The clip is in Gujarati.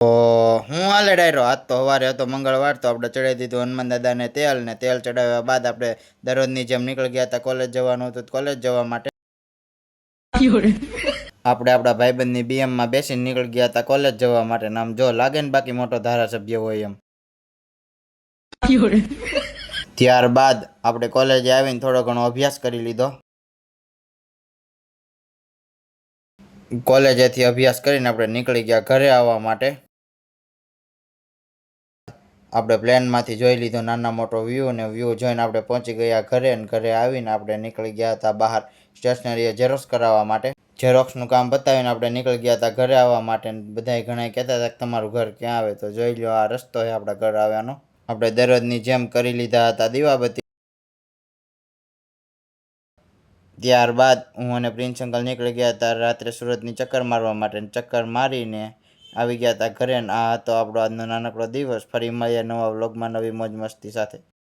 તો હું હાલે ડાયરો આજ તો સવારે હતો મંગળવાર તો આપણે ચડાવી દીધું હનુમાન દાદાને તેલ ને તેલ ચડાવ્યા બાદ આપણે દરરોજની જેમ નીકળી ગયા હતા કોલેજ જવાનું હતું કોલેજ જવા માટે આપણે આપણા ભાઈબંધની બીએમમાં બેસીને નીકળી ગયા હતા કોલેજ જવા માટે નામ જો લાગે ને બાકી મોટો ધારાસભ્ય હોય એમ ત્યારબાદ આપણે કોલેજે આવીને થોડો ઘણો અભ્યાસ કરી લીધો કોલેજેથી અભ્યાસ કરીને આપણે નીકળી ગયા ઘરે આવવા માટે આપણે પ્લેનમાંથી જોઈ લીધો નાના મોટો વ્યૂ અને વ્યૂ જોઈને આપણે પહોંચી ગયા ઘરે અને ઘરે આવીને આપણે નીકળી ગયા હતા બહાર સ્ટેશનરીએ ઝેરોક્સ કરાવવા માટે ઝેરોક્સનું કામ બતાવીને આપણે નીકળી ગયા હતા ઘરે આવવા માટે બધા ઘણા કહેતા હતા કે તમારું ઘર ક્યાં આવે તો જોઈ લો આ રસ્તો છે આપણા ઘર આવ્યાનો આપણે દરરોજની જેમ કરી લીધા હતા દીવાબત્તી ત્યારબાદ હું અને પ્રિન્સ અંકલ નીકળી ગયા હતા રાત્રે સુરતની ચક્કર મારવા માટે ચક્કર મારીને આવી ગયા હતા ઘરે આ હતો આપણો આજનો નાનકડો દિવસ ફરી મળીએ નવા વ્લોગમાં નવી મોજ મસ્તી સાથે